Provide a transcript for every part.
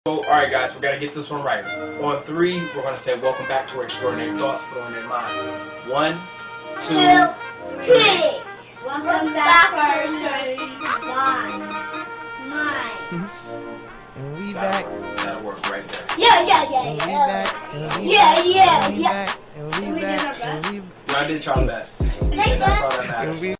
So, all right, guys, we got to get this one right. On three, we're going to say, welcome back to Extraordinary Thoughts for On Their Mind. 1, 2, 3. Welcome back to Extraordinary Minds. And we back. That'll work right there. Yeah. And we back. And we Yeah. back. And we back. And we Y'all did y'all best. And that's all that matters.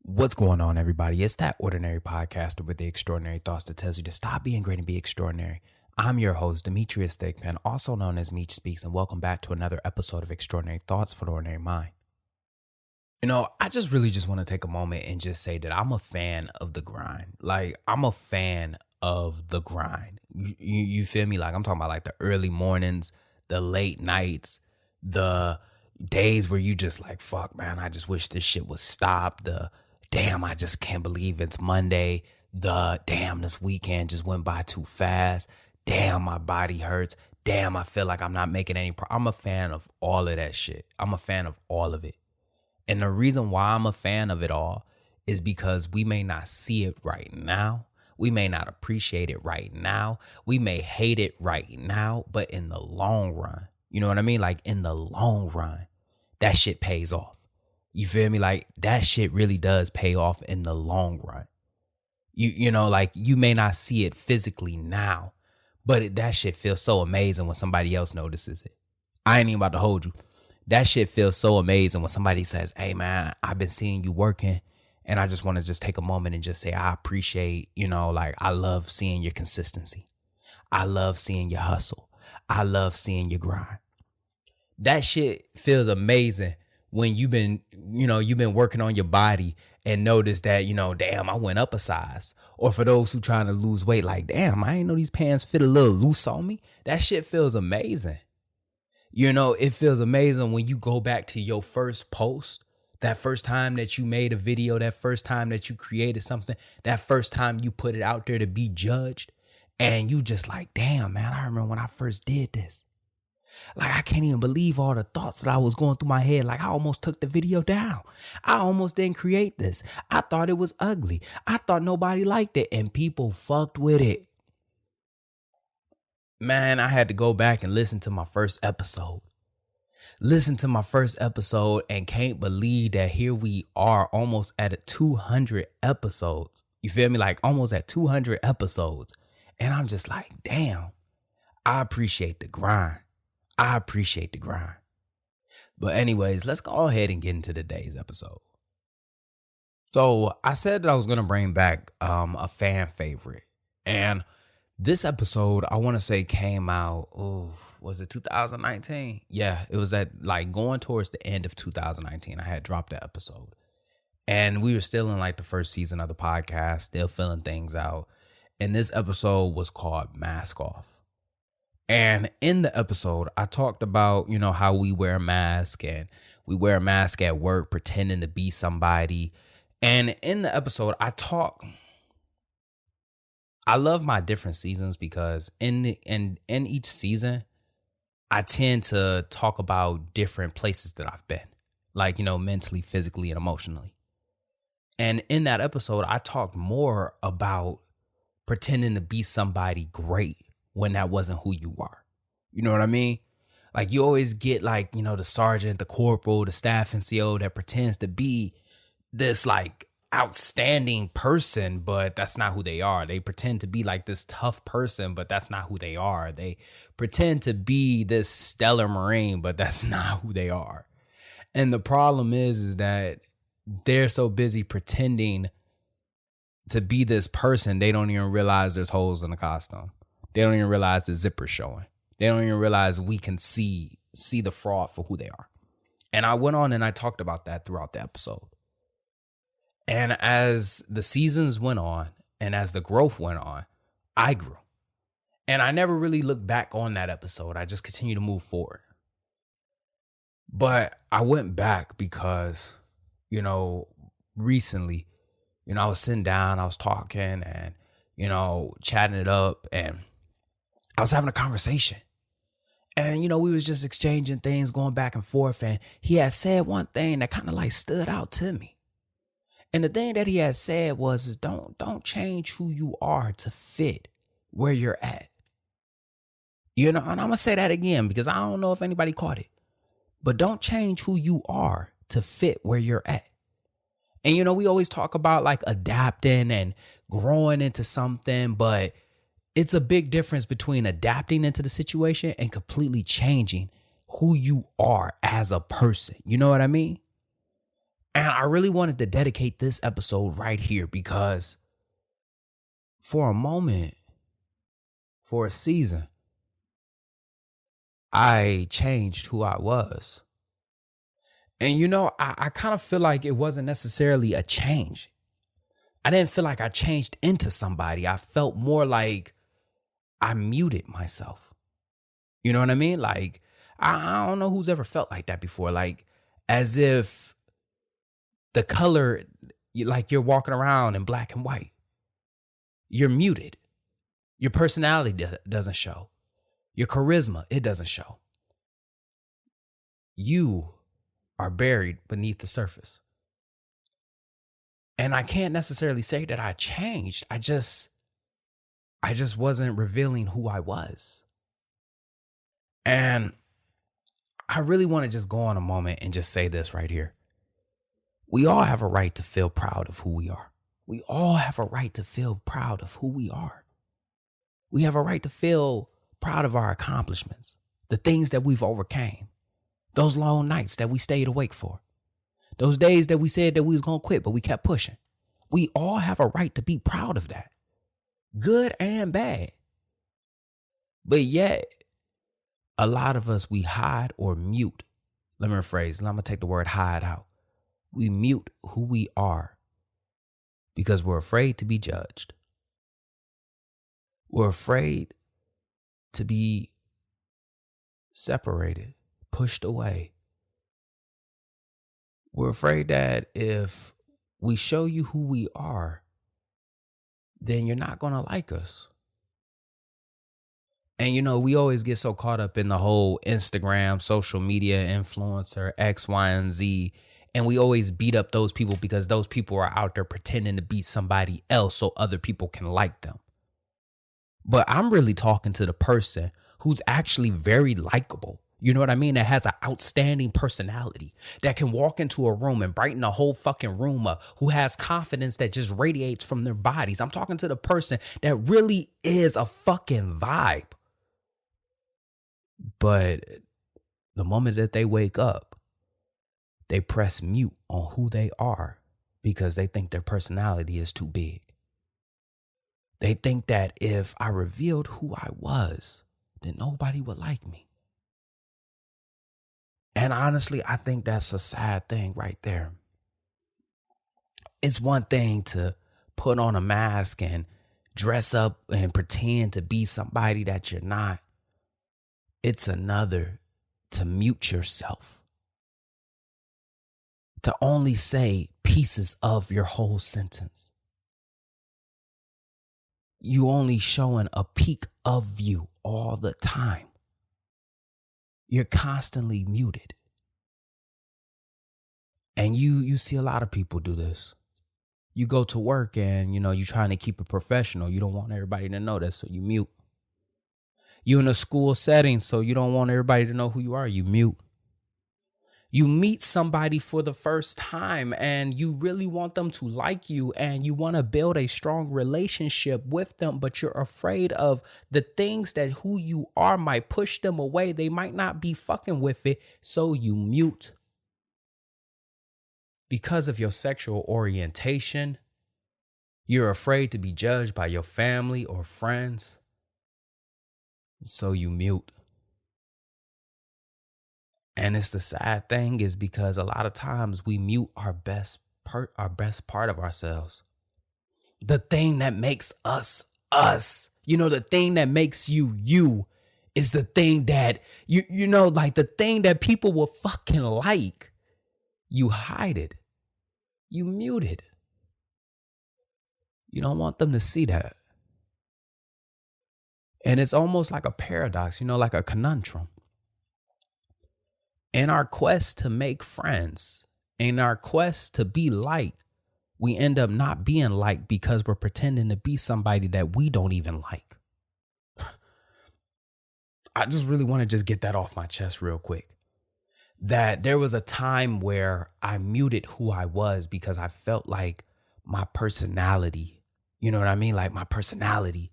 What's going on, everybody? It's that ordinary podcaster with the extraordinary thoughts that tells you to stop being great and be extraordinary. I'm your host, Demetrius Thigpen, also known as Meech Speaks, and welcome back to another episode of Extraordinary Thoughts for the Ordinary Mind. You know, I just want to take a moment and just say that I'm a fan of the grind. Like, I'm a fan of the grind. You feel me? Like, I'm talking about like the early mornings, the late nights, the days where you just like, fuck, man, I just wish this shit would stop. The damn, I just can't believe it's Monday. The damn, this weekend just went by too fast. Damn, my body hurts. Damn, I feel like I'm not making any I'm a fan of all of that shit. I'm a fan of all of it. And the reason why I'm a fan of it all is because we may not see it right now. We may not appreciate it right now. We may hate it right now, but in the long run, you know what I mean? Like in the long run, that shit pays off. You feel me? Like that shit really does pay off in the long run. You know, like you may not see it physically now, but that shit feels so amazing when somebody else notices it. I ain't even about to hold you. That shit feels so amazing when somebody says, hey man, I've been seeing you working and I just want to just take a moment and just say, I appreciate, you know, like I love seeing your consistency. I love seeing your hustle. I love seeing your grind. That shit feels amazing when you've been working on your body and notice that, you know, damn, I went up a size. Or for those who trying to lose weight, like, damn, I ain't know these pants fit a little loose on me. That shit feels amazing. You know, it feels amazing when you go back to your first post, that first time that you made a video, that first time that you created something, that first time you put it out there to be judged. And you just like, damn, man, I remember when I first did this. Like, I can't even believe all the thoughts that I was going through my head. Like, I almost took the video down. I almost didn't create this. I thought it was ugly. I thought nobody liked it and people fucked with it. Man, I had to go back and listen to my first episode. And can't believe that here we are almost at 200 episodes. You feel me? Like almost at 200 episodes. And I'm just like, damn, I appreciate the grind. But anyways, let's go ahead and get into today's episode. So I said that I was going to bring back a fan favorite. And this episode, I want to say came out, was it 2019? Yeah, it was that like going towards the end of 2019. I had dropped that episode. And we were still in like the first season of the podcast, still filling things out. And this episode was called Mask Off. And in the episode, I talked about, you know, how we wear a mask and we wear a mask at work pretending to be somebody. And in the episode, I love my different seasons because in each season, I tend to talk about different places that I've been, like, you know, mentally, physically, and emotionally. And in that episode, I talked more about pretending to be somebody great when that wasn't who you are. You know what I mean? Like you always get like, you know, the sergeant, the corporal, the staff NCO that pretends to be this like outstanding person, but that's not who they are. They pretend to be like this tough person, but that's not who they are. They pretend to be this stellar Marine, but that's not who they are. And the problem is that they're so busy pretending to be this person, they don't even realize there's holes in the costume. They don't even realize the zipper's showing. They don't even realize we can see the fraud for who they are. And I went on and I talked about that throughout the episode. And as the seasons went on and as the growth went on, I grew. And I never really looked back on that episode. I just continued to move forward. But I went back because, you know, recently, you know, I was sitting down, I was talking and, you know, chatting it up and I was having a conversation and, you know, we was just exchanging things, going back and forth. And he had said one thing that kind of like stood out to me. And the thing that he had said was, don't change who you are to fit where you're at. You know, and I'm going to say that again because I don't know if anybody caught it. But don't change who you are to fit where you're at. And, you know, we always talk about like adapting and growing into something, but it's a big difference between adapting into the situation and completely changing who you are as a person. You know what I mean? And I really wanted to dedicate this episode right here because for a moment, for a season, I changed who I was. And, you know, I kind of feel like it wasn't necessarily a change. I didn't feel like I changed into somebody. I felt more like I muted myself. You know what I mean? Like, I don't know who's ever felt like that before. Like, as if the color, like you're walking around in black and white. You're muted. Your personality doesn't show. Your charisma, it doesn't show. You are buried beneath the surface. And I can't necessarily say that I changed. I just wasn't revealing who I was. And I really want to just go on a moment and just say this right here. We all have a right to feel proud of who we are. We all have a right to feel proud of who we are. We have a right to feel proud of our accomplishments, the things that we've overcame, those long nights that we stayed awake for, those days that we said that we was going to quit, but we kept pushing. We all have a right to be proud of that, good and bad. But yet, a lot of us, we hide or mute. Let me rephrase. I'm going to take the word hide out. We mute who we are because we're afraid to be judged. We're afraid to be separated, pushed away. We're afraid that if we show you who we are, then you're not going to like us. And, you know, we always get so caught up in the whole Instagram, social media influencer, X, Y, and Z. And we always beat up those people because those people are out there pretending to be somebody else so other people can like them. But I'm really talking to the person who's actually very likable. You know what I mean? That has an outstanding personality, that can walk into a room and brighten the whole fucking room up, who has confidence that just radiates from their bodies. I'm talking to the person that really is a fucking vibe. But the moment that they wake up, they press mute on who they are because they think their personality is too big. They think that if I revealed who I was, then nobody would like me. And honestly, I think that's a sad thing right there. It's one thing to put on a mask and dress up and pretend to be somebody that you're not. It's another to mute yourself, to only say pieces of your whole sentence. You only showing a peak of you all the time. You're constantly muted. And you see a lot of people do this. You go to work and, you know, you're trying to keep it professional. You don't want everybody to know that, so you mute. You in a school setting, so you don't want everybody to know who you are. You mute. You meet somebody for the first time and you really want them to like you and you want to build a strong relationship with them, but you're afraid of the things that who you are might push them away. They might not be fucking with it, so you mute. Because of your sexual orientation, you're afraid to be judged by your family or friends, so you mute. And it's the sad thing is because a lot of times we mute our best part of ourselves. The thing that makes us us, you know, the thing that makes you you is the thing that you know, like the thing that people will fucking like. You hide it. You mute it. You don't want them to see that. And it's almost like a paradox, you know, like a conundrum. In our quest to make friends, in our quest to be liked, we end up not being liked because we're pretending to be somebody that we don't even like. I just really want to just get that off my chest real quick. That there was a time where I muted who I was because I felt like my personality, you know what I mean? Like my personality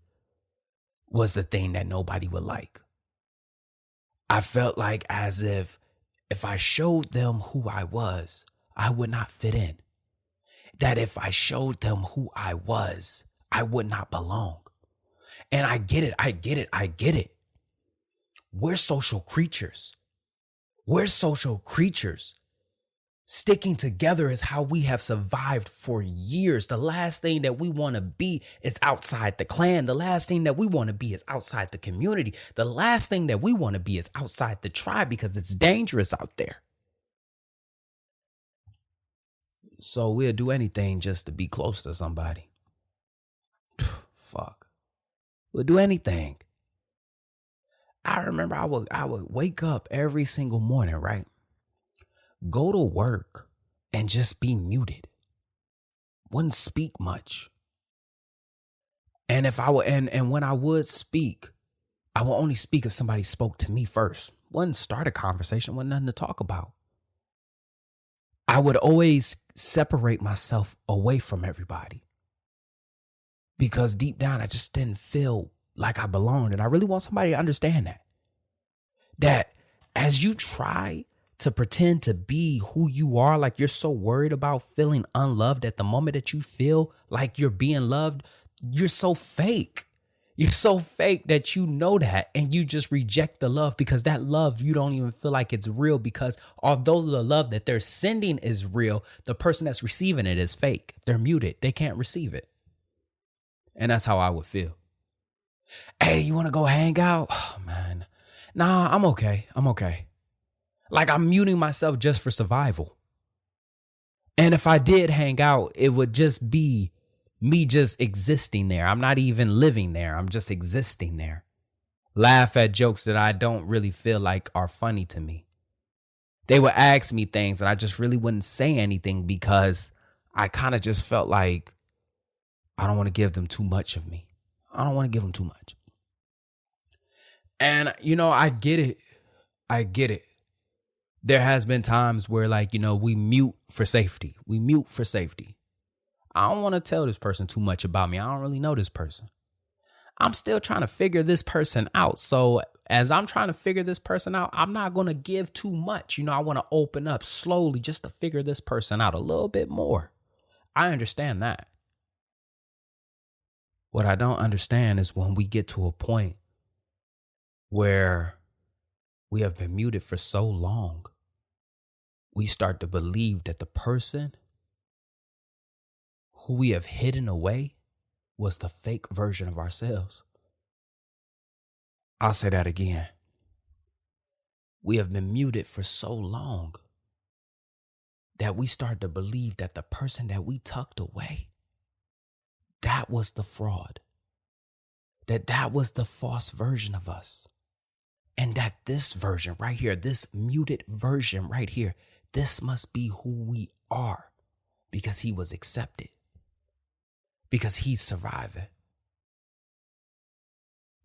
was the thing that nobody would like. I felt like as if I showed them who I was, I would not fit in. That if I showed them who I was, I would not belong. And I get it. We're social creatures. Sticking together is how we have survived for years. The last thing that we want to be is outside the clan. The last thing that we want to be is outside the community. The last thing that we want to be is outside the tribe because it's dangerous out there. So we'll do anything just to be close to somebody. Fuck. We'll do anything. I remember I would wake up every single morning, right? Go to work and just be muted. Wouldn't speak much. And if I would, and when I would speak, I would only speak if somebody spoke to me first. Wouldn't start a conversation, wasn't nothing to talk about. I would always separate myself away from everybody because deep down, I just didn't feel like I belonged. And I really want somebody to understand that as you try to pretend to be who you are, like you're so worried about feeling unloved at the moment that you feel like you're being loved, you're so fake. You're so fake that you know that, and you just reject the love because that love, you don't even feel like it's real because although the love that they're sending is real, the person that's receiving it is fake. They're muted. They can't receive it. And that's how I would feel. Hey, you want to go hang out? Oh, man. Nah, I'm okay. Like I'm muting myself just for survival. And if I did hang out, it would just be me just existing there. I'm not even living there. I'm just existing there. Laugh at jokes that I don't really feel like are funny to me. They would ask me things and I just really wouldn't say anything because I kind of just felt like I don't want to give them too much of me. I don't want to give them too much. And, I get it. There has been times where we mute for safety. I don't want to tell this person too much about me. I don't really know this person. I'm still trying to figure this person out. So as I'm trying to figure this person out, I'm not going to give too much. I want to open up slowly just to figure this person out a little bit more. I understand that. What I don't understand is when we get to a point where we have been muted for so long, we start to believe that the person who we have hidden away was the fake version of ourselves. I'll say that again. We have been muted for so long that we start to believe that the person that we tucked away, that was the fraud. That was the false version of us. And that this version right here, this muted version right here, this must be who we are because he was accepted. Because he's surviving.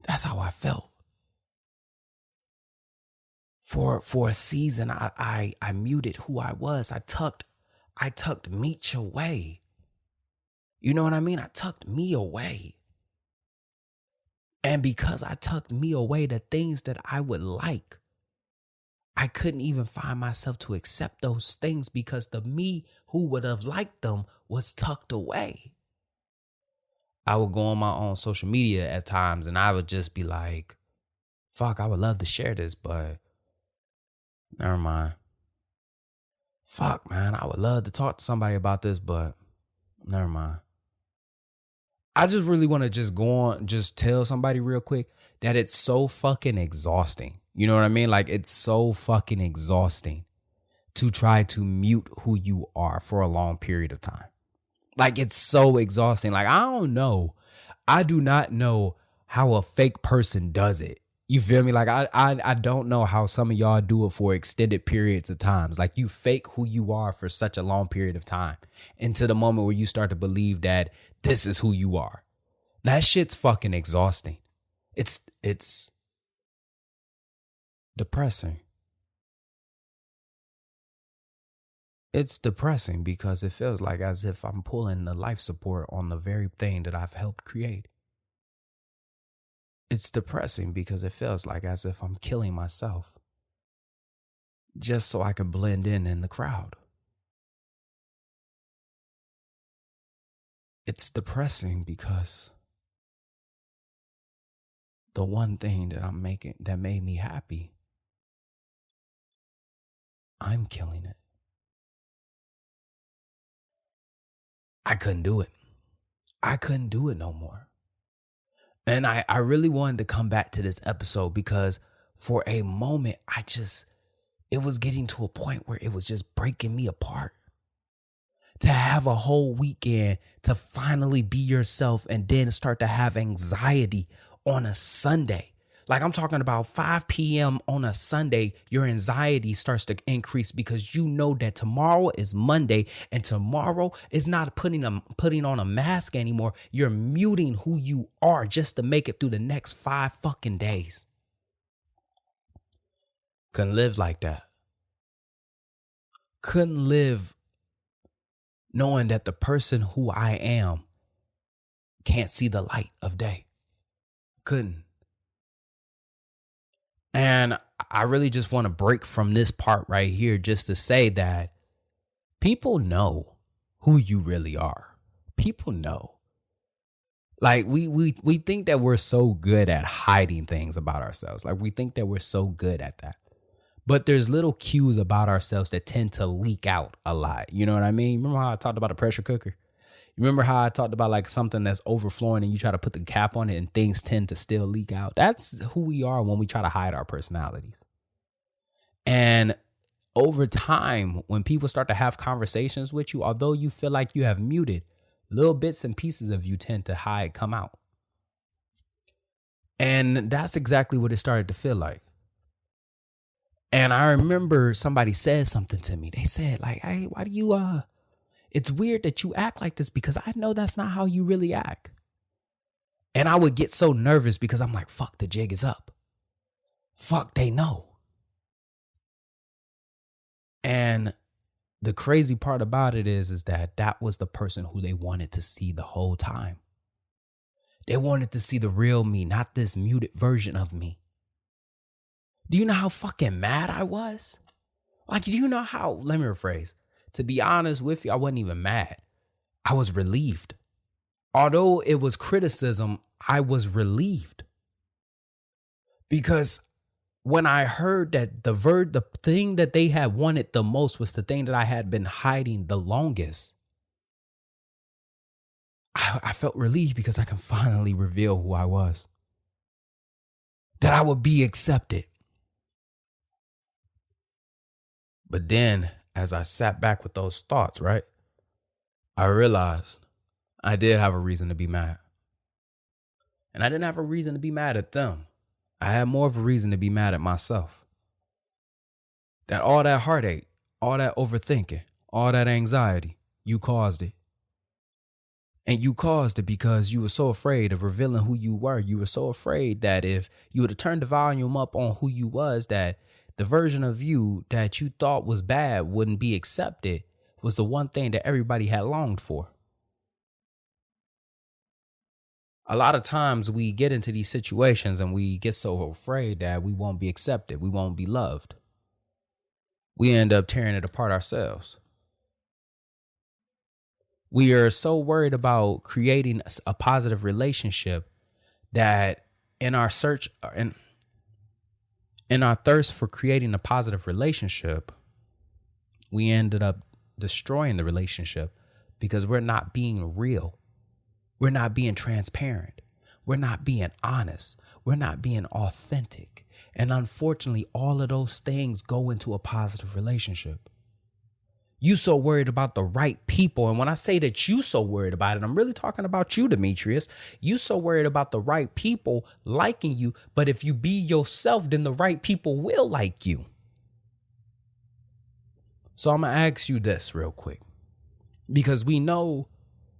That's how I felt. For a season, I muted who I was. I tucked Meech away. You know what I mean? I tucked me away. And because I tucked me away, the things that I would like, I couldn't even find myself to accept those things because the me who would have liked them was tucked away. I would go on my own social media at times and I would just be like, fuck, I would love to share this, but never mind. Fuck, man, I would love to talk to somebody about this, but never mind. I just really want to just go on, just tell somebody real quick that it's so fucking exhausting. You know what I mean? Like it's so fucking exhausting to try to mute who you are for a long period of time. Like it's so exhausting. Like I don't know. I do not know how a fake person does it. You feel me? Like I don't know how some of y'all do it for extended periods of times. Like you fake who you are for such a long period of time into the moment where you start to believe that this is who you are. That shit's fucking exhausting. It's depressing. It's depressing because it feels like as if I'm pulling the life support on the very thing that I've helped create. It's depressing because it feels like as if I'm killing myself just so I can blend in the crowd. It's depressing because the one thing that I'm making that made me happy, I'm killing it. I couldn't do it. I couldn't do it no more. And I really wanted to come back to this episode because for a moment, it was getting to a point where it was just breaking me apart. To have a whole weekend to finally be yourself and then start to have anxiety on a Sunday. Like I'm talking about 5 p.m. on a Sunday, your anxiety starts to increase because you know that tomorrow is Monday and tomorrow is not putting on a mask anymore. You're muting who you are just to make it through the next 5 fucking days. Couldn't live like that. Couldn't live knowing that the person who I am can't see the light of day. Couldn't. And I really just want to break from this part right here just to say that people know who you really are. People know. Like we think that we're so good at hiding things about ourselves. Like we think that we're so good at that. But there's little cues about ourselves that tend to leak out a lot. You know what I mean? Remember how I talked about a pressure cooker? You remember how I talked about like something that's overflowing and you try to put the cap on it and things tend to still leak out? That's who we are when we try to hide our personalities. And over time, when people start to have conversations with you, although you feel like you have muted, little bits and pieces of you tend to come out. And that's exactly what it started to feel like. And I remember somebody said something to me. They said like, hey, why do you, it's weird that you act like this because I know that's not how you really act. And I would get so nervous because I'm like, fuck, the jig is up. Fuck, they know. And the crazy part about it is that was the person who they wanted to see the whole time. They wanted to see the real me, not this muted version of me. Do you know how fucking mad I was? Like, do you know how, let me rephrase. To be honest with you, I wasn't even mad. I was relieved. Although it was criticism, I was relieved. Because when I heard that the thing that they had wanted the most was the thing that I had been hiding the longest, I felt relieved because I can finally reveal who I was. That I would be accepted. But then, as I sat back with those thoughts, right, I realized I did have a reason to be mad. And I didn't have a reason to be mad at them. I had more of a reason to be mad at myself. That all that heartache, all that overthinking, all that anxiety, you caused it. And you caused it because you were so afraid of revealing who you were. You were so afraid that if you would have turned the volume up on who you was, that the version of you that you thought was bad wouldn't be accepted was the one thing that everybody had longed for. A lot of times we get into these situations and we get so afraid that we won't be accepted. We won't be loved. We end up tearing it apart ourselves. We are so worried about creating a positive relationship that in our search and in our thirst for creating a positive relationship, we ended up destroying the relationship because we're not being real. We're not being transparent. We're not being honest. We're not being authentic. And unfortunately, all of those things go into a positive relationship. You so worried about the right people. And when I say that you so worried about it, I'm really talking about you, Demetrius. You so worried about the right people liking you. But if you be yourself, then the right people will like you. So I'm going to ask you this real quick, because we know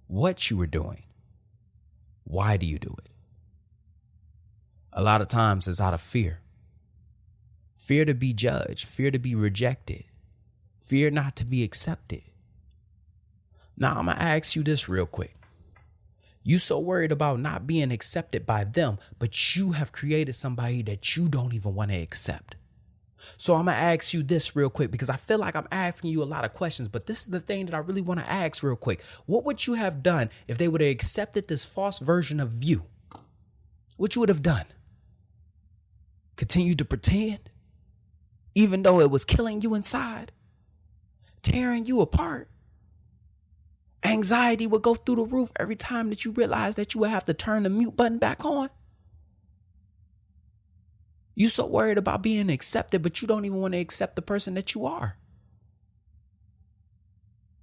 what you were doing. Why do you do it? A lot of times it's out of fear. fear to be judged, fear to be rejected, fear not to be accepted. Now, I'm going to ask you this real quick. You so worried about not being accepted by them, but you have created somebody that you don't even want to accept. So I'm going to ask you this real quick, because I feel like I'm asking you a lot of questions, but this is the thing that I really want to ask real quick. What would you have done if they would have accepted this false version of you? What you would have done? Continue to pretend, even though it was killing you inside, tearing you apart. Anxiety would go through the roof every time that you realize that you would have to turn the mute button back on. You so worried about being accepted, but you don't even want to accept the person that you are.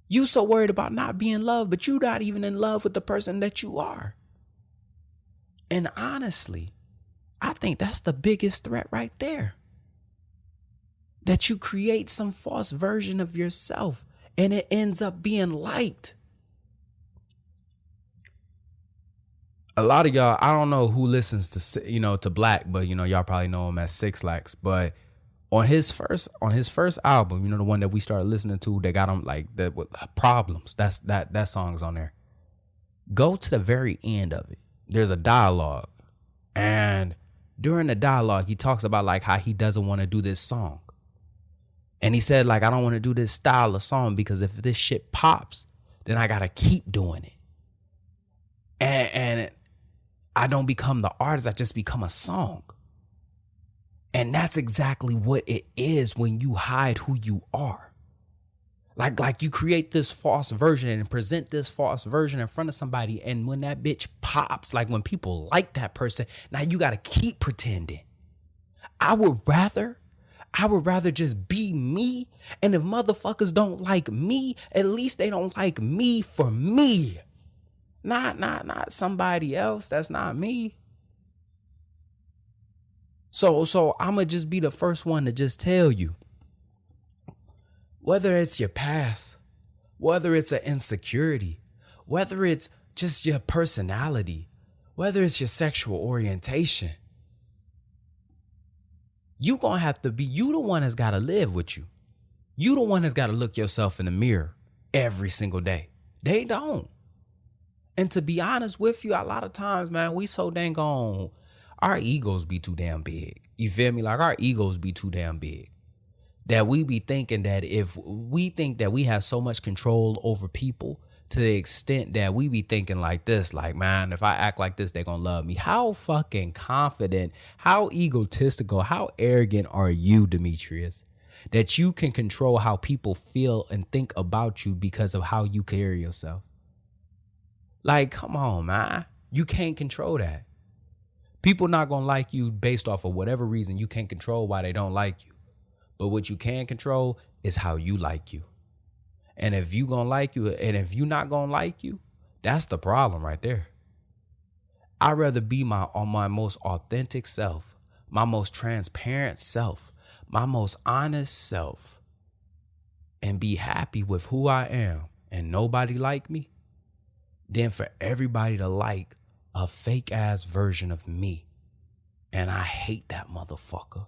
You so worried about not being loved, but you're not even in love with the person that you are. And honestly, I think that's the biggest threat right there. That you create some false version of yourself and it ends up being liked. A lot of y'all, I don't know who listens to, to Black, but, y'all probably know him as 6 Lax. But on his first album, the one that we started listening to that got him like that with Problems, that song's on there. Go to the very end of it. There's a dialogue. And during the dialogue, he talks about like how he doesn't want to do this song. And he said, like, I don't want to do this style of song because if this shit pops, then I got to keep doing it. And I don't become the artist, I just become a song. And that's exactly what it is when you hide who you are. Like you create this false version and present this false version in front of somebody. And when that bitch pops, like when people like that person, now you got to keep pretending. I would rather just be me. And if motherfuckers don't like me, at least they don't like me for me. Not somebody else. That's not me. So I'ma just be the first one to just tell you, whether it's your past, whether it's an insecurity, whether it's just your personality, whether it's your sexual orientation, you the one that's got to live with you. You the one that's got to look yourself in the mirror every single day. They don't. And to be honest with you, a lot of times, man, we so dang on, our egos be too damn big. You feel me? Like our egos be too damn big. That we be thinking that if we think that we have so much control over people to the extent that we be thinking like this, like, man, if I act like this, they're going to love me. How fucking confident, how egotistical, how arrogant are you, Demetrius, that you can control how people feel and think about you because of how you carry yourself? Like, come on, man. You can't control that. People not going to like you based off of whatever reason. You can't control why they don't like you. But what you can control is how you like you. And if you going to like you and if you not going to like you, that's the problem right there. I'd rather be my most authentic self, my most transparent self, my most honest self, and be happy with who I am and nobody like me, than for everybody to like a fake ass version of me. And I hate that motherfucker.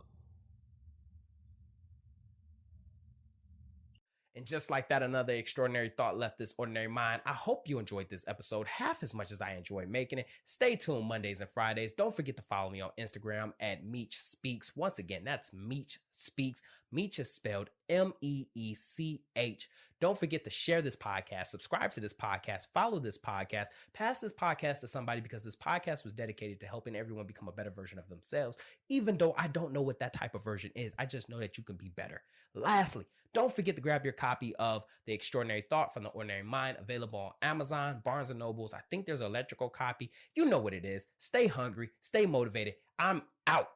And just like that, another extraordinary thought left this ordinary mind. I hope you enjoyed this episode half as much as I enjoyed making it. Stay tuned Mondays and Fridays. Don't forget to follow me on Instagram at Meech Speaks. Once again, that's Meech Speaks. Meech is spelled Meech. Don't forget to share this podcast, subscribe to this podcast, follow this podcast, pass this podcast to somebody, because this podcast was dedicated to helping everyone become a better version of themselves. Even though I don't know what that type of version is, I just know that you can be better. Lastly, don't forget to grab your copy of The Extraordinary Thought from The Ordinary Mind, available on Amazon, Barnes & Nobles. I think there's an electrical copy. You know what it is. Stay hungry, stay motivated. I'm out.